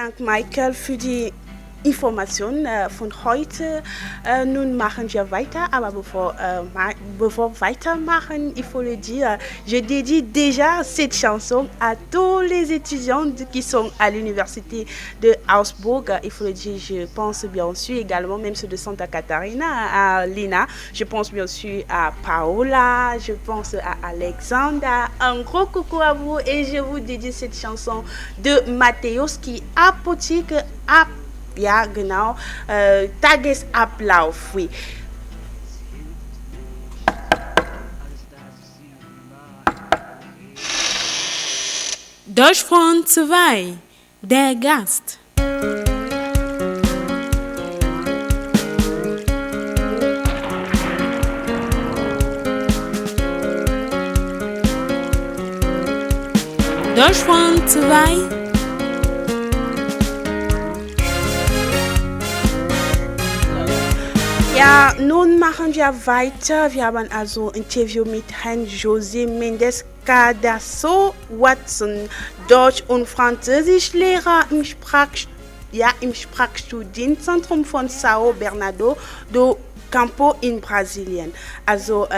Dank, Michael, für die Information von heute. Nun machen wir weiter, aber bevor wir weitermachen, il faut le dire, je dédie déjà cette chanson à tous les étudiants qui sont à l'université de Augsburg. Il faut le dire, je pense bien sûr également, même ceux de Santa Catarina, à Lina, je pense bien sûr à Paola, je pense à Alexandra. Un gros coucou à vous et je vous dédie cette chanson de Matthäus qui Apotheke ab. Ja, genau. Tagesablauf, oui. Deutschfront 2, der Gast. Deutschfront 2. Ja, nun machen wir weiter. Wir haben also ein Interview mit Herrn José Mendes Cardoso Watson, Deutsch- und Französischlehrer im Sprachstudienzentrum von São Bernardo do Campo in Brasilien. Also,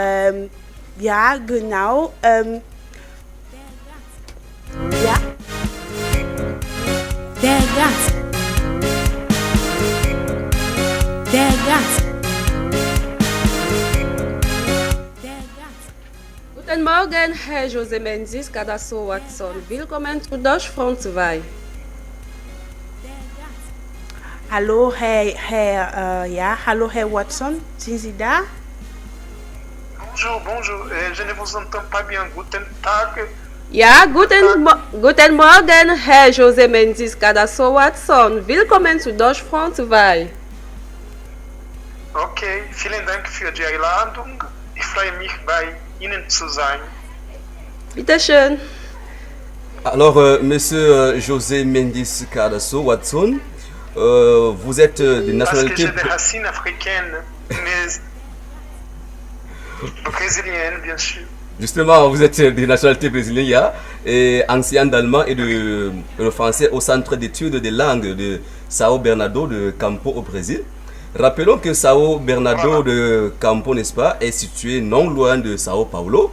ja, genau. Ja. Der Gast. Der Gast. Guten Morgen, Herr José Mendes Cardoso Watson. Willkommen zu Deutschfront 2. Hallo, hallo, Herr Watson. Sind Sie da? Bonjour. Je ne vous entends pas bien. Guten Tag. Ja, guten Morgen, Herr José Mendes Cardoso Watson. Willkommen zu Deutschfront 2. Okay, vielen Dank für die Einladung. Ich freue mich, bei Ihnen zu sein. Bitte schön. Alors, Monsieur José Mendes Cardoso Watson, vous êtes de nationalité... Parce que j'ai des racines africaines, mais brésiliennes, bien sûr. Justement, vous êtes de nationalité brésilienne et ancien d'allemand et de français au Centre d'études des langues de São Bernardo de Campo au Brésil. Rappelons que São Bernardo de Campo, n'est-ce pas, est situé non loin de São Paulo,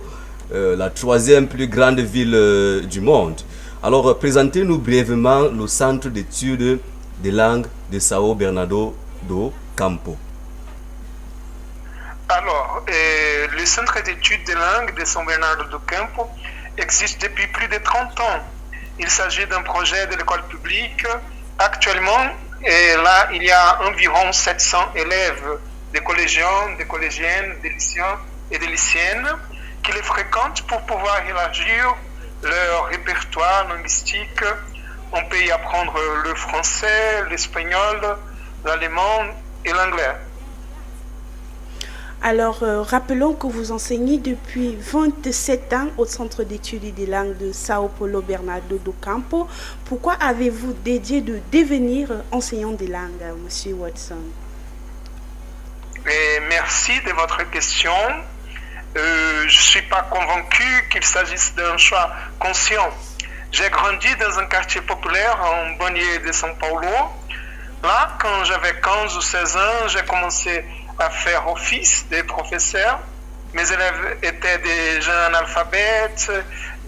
la troisième plus grande ville du monde. Alors, présentez-nous brièvement le Centre d'études des langues de São Bernardo do Campo. Alors, le Centre d'études des langues de São Bernardo do Campo existe depuis plus de 30 ans. Il s'agit d'un projet de l'école publique. Actuellement, et là, il y a environ 700 élèves, des collégiens, des collégiennes, des lycéens et des lycéennes qui les fréquentent pour pouvoir élargir leur répertoire linguistique. On peut y apprendre le français, l'espagnol, l'allemand et l'anglais. Alors, rappelons que vous enseignez depuis 27 ans au Centre d'études des langues de São Bernardo do Campo. Pourquoi avez-vous décidé de devenir enseignant des langues, Monsieur Watson? Et merci de votre question. Je ne suis pas convaincu qu'il s'agisse d'un choix conscient. J'ai grandi dans un quartier populaire en banlieue de São Paulo. Là, quand j'avais 15 ou 16 ans, j'ai commencé à faire office de professeur. Mes élèves étaient des jeunes analphabètes,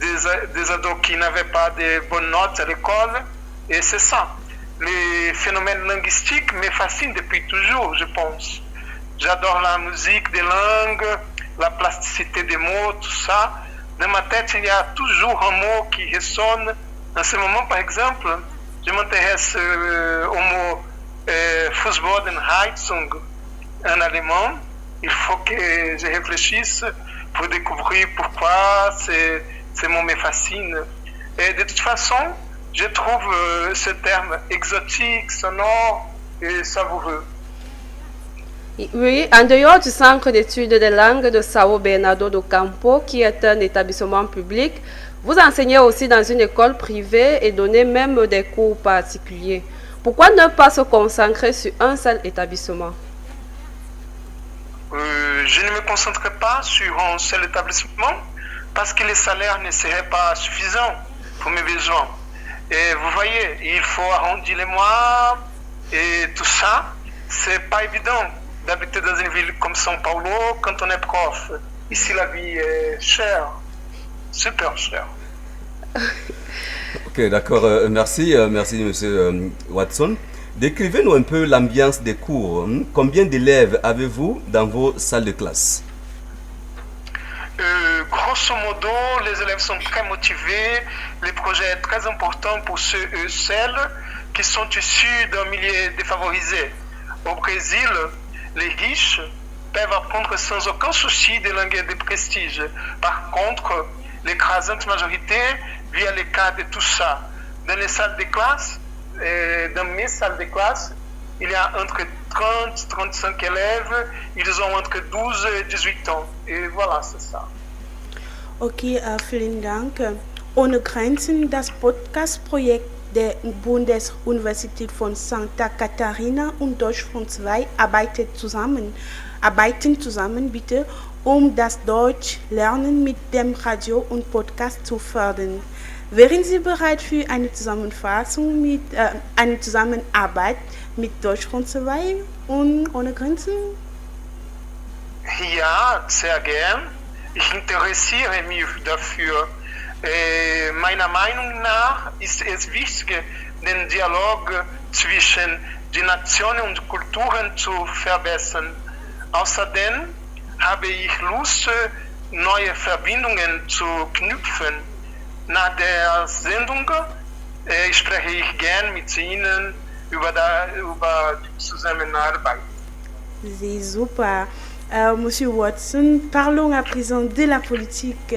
des ados qui n'avaient pas de bonnes notes à l'école. Et c'est ça. Les phénomènes linguistiques me fascinent depuis toujours, je pense. J'adore la musique des langues, la plasticité des mots, tout ça. Dans ma tête, il y a toujours un mot qui ressonne. En ce moment, par exemple, je m'intéresse au mot Fußbodenheizung en allemand. Il faut que je réfléchisse pour découvrir pourquoi ces mots me fascinent. Et de toute façon, je trouve ce terme exotique, sonore et savoureux. Oui, en dehors du Centre d'études des langues de São Bernardo do Campo, qui est un établissement public, vous enseignez aussi dans une école privée et donnez même des cours particuliers. Pourquoi ne pas se concentrer sur un seul établissement? Je ne me concentrerai pas sur un seul établissement parce que les salaires ne seraient pas suffisants pour mes besoins. Et vous voyez, il faut arrondir les mois et tout ça. C'est pas évident d'habiter dans une ville comme São Paulo quand on est prof. Ici, la vie est chère, super chère. Ok, d'accord. Merci, Monsieur Watson. Décrivez-nous un peu l'ambiance des cours. Combien d'élèves avez-vous dans vos salles de classe? Grosso modo, les élèves sont très motivés. Le projet est très important pour ceux et celles qui sont issus d'un milieu défavorisé. Au Brésil, les riches peuvent apprendre sans aucun souci des langues de prestige. Par contre, l'écrasante majorité vit à l'écart de tout ça. Dans les salles de classe, dans mes salles de classe, il y a entre 30 et 35 élèves, ils ont entre 12 et 18 ans. Et voilà, c'est ça. Okay, vielen Dank. Ohne Grenzen, das Podcast-Projekt der Bundesuniversität von Santa Catarina und Deutschland 2 arbeiten zusammen, bitte, um das Deutschlernen mit dem Radio und Podcast zu fördern. Wären Sie bereit für eine eine Zusammenarbeit mit Deutschland 2 und Ohne Grenzen? Ja, sehr gern. Ich interessiere mich dafür. Meiner Meinung nach ist es wichtig, den Dialog zwischen den Nationen und Kulturen zu verbessern. Außerdem habe ich Lust, neue Verbindungen zu knüpfen. Nach der Sendung spreche ich gern mit Ihnen über die Zusammenarbeit. C'est super. Monsieur Watson, parlons à présent de la politique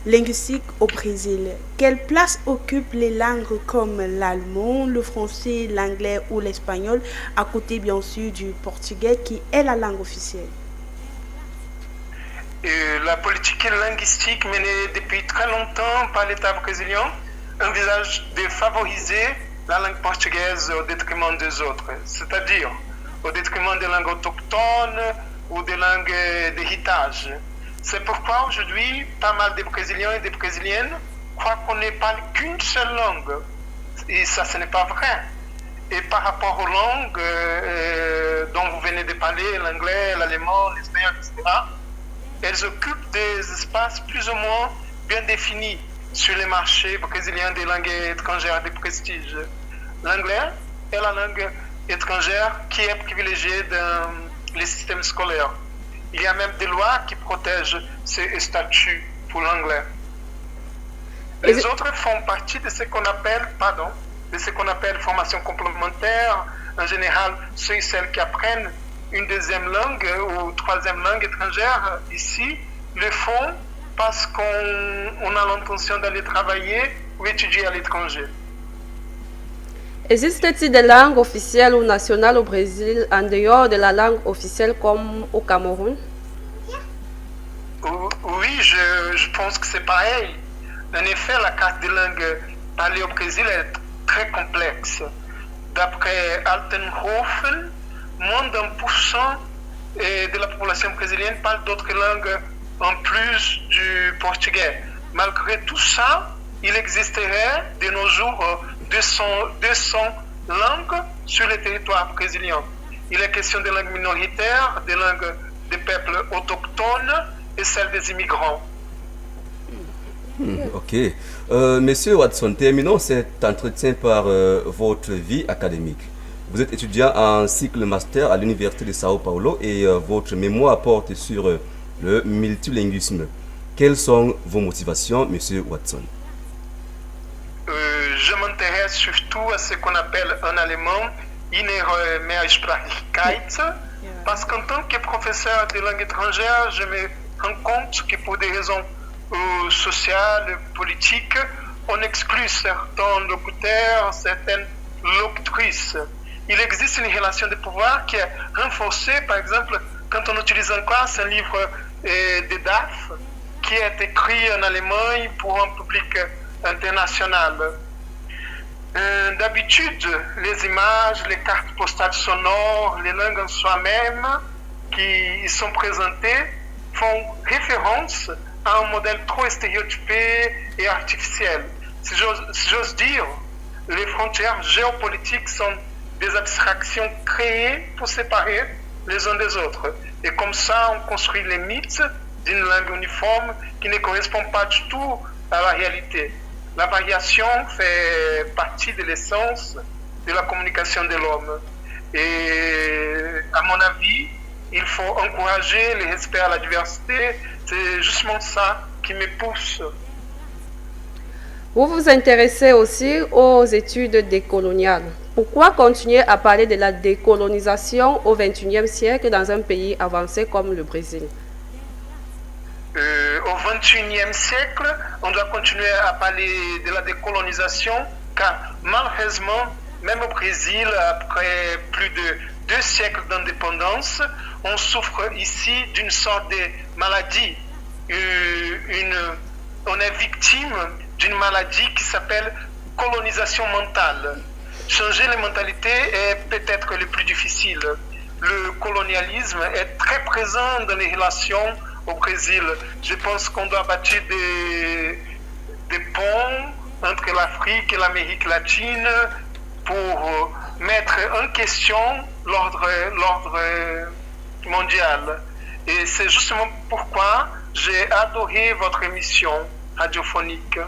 linguistique au Brésil. Quelle place occupent les langues comme l'allemand, le français, l'anglais ou l'espagnol, à côté bien sûr du portugais qui est la langue officielle? La politique linguistique menée depuis très longtemps par l'État brésilien envisage de favoriser la langue portugaise au détriment des autres, c'est-à-dire au détriment des langues autochtones ou des langues d'héritage. C'est pourquoi aujourd'hui, pas mal de Brésiliens et de Brésiliennes croient qu'on ne parle qu'une seule langue. Et ça, ce n'est pas vrai. Et par rapport aux langues dont vous venez de parler, l'anglais, l'allemand, l'espagnol, etc., elles occupent des espaces plus ou moins bien définis sur les marchés brésiliens des langues étrangères de prestige. L'anglais est la langue étrangère qui est privilégiée dans les systèmes scolaires. Il y a même des lois qui protègent ces statuts pour l'anglais. Les autres font partie de ce qu'on appelle, formation complémentaire. En général, ceux et celles qui apprennent une deuxième langue ou troisième langue étrangère ici le font parce qu'on a l'intention d'aller travailler ou étudier à l'étranger. Existe-t-il des langues officielles ou nationales au Brésil en dehors de la langue officielle comme au Cameroun? Oui, je pense que c'est pareil. En effet, la carte des langues parlées au Brésil est très complexe. D'après Altenhofen, moins d'1% de la population brésilienne parle d'autres langues en plus du portugais. Malgré tout ça, il existerait de nos jours 200 langues sur le territoire brésilien. Il est question des langues minoritaires, des langues des peuples autochtones et celles des immigrants. Ok. Monsieur Watson, terminons cet entretien par votre vie académique. Vous êtes étudiant en cycle master à l'Université de Sao Paulo et votre mémoire porte sur le multilinguisme. Quelles sont vos motivations, Monsieur Watson? Je m'intéresse surtout à ce qu'on appelle en allemand innere Mehrsprachigkeit, parce qu'en tant que professeur de langue étrangère, je me rends compte que pour des raisons sociales, politiques, on exclut certains locuteurs, certaines locutrices. Il existe une relation de pouvoir qui est renforcée, par exemple, quand on utilise en classe un livre de DAF qui est écrit en Allemagne pour un public international. D'habitude, les images, les cartes postales sonores, les langues en soi-même qui y sont présentées font référence à un modèle trop stéréotypé et artificiel. Si j'ose dire, les frontières géopolitiques sont des abstractions créées pour séparer les uns des autres. Et comme ça, on construit les mythes d'une langue uniforme qui ne correspond pas du tout à la réalité. La variation fait partie de l'essence de la communication de l'homme. Et à mon avis, il faut encourager le respect à la diversité. C'est justement ça qui me pousse. Vous vous intéressez aussi aux études décoloniales. Pourquoi continuer à parler de la décolonisation au XXIe siècle dans un pays avancé comme le Brésil? Au XXIe siècle, on doit continuer à parler de la décolonisation car malheureusement, même au Brésil, après plus de 2 siècles d'indépendance, on souffre ici d'une sorte de maladie. On est victime d'une maladie qui s'appelle colonisation mentale. Changer les mentalités est peut-être le plus difficile. Le colonialisme est très présent dans les relations au Brésil. Je pense qu'on doit bâtir des ponts entre l'Afrique et l'Amérique latine pour mettre en question l'ordre mondial. Et c'est justement pourquoi j'ai adoré votre émission radiophonique.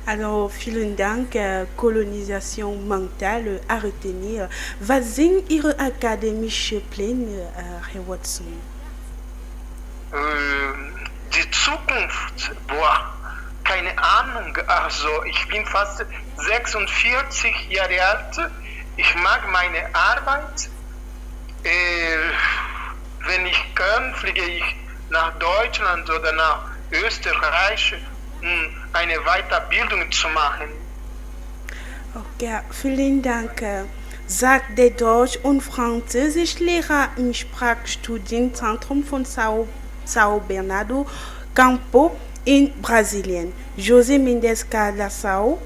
Alors, vielen Dank, Kolonisation mentale à retenir. Was sind Ihre akademische Pläne, Herr Watson? Die Zukunft, boah, keine Ahnung. Also, ich bin fast 46 Jahre alt. Ich mag meine Arbeit. Wenn ich kann, fliege ich nach Deutschland oder nach Österreich, um eine Weiterbildung zu machen. Okay, vielen Dank. Sagt der Deutsch- und Französischlehrer im Sprachstudienzentrum von São Bernardo Campo in Brasilien, José Mendes Cadasso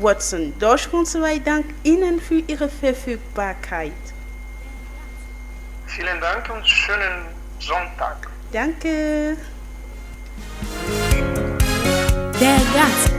Watson. Deutsch und so weiter. Dank Ihnen für Ihre Verfügbarkeit. Vielen Dank und schönen Sonntag. Danke. Der Gast.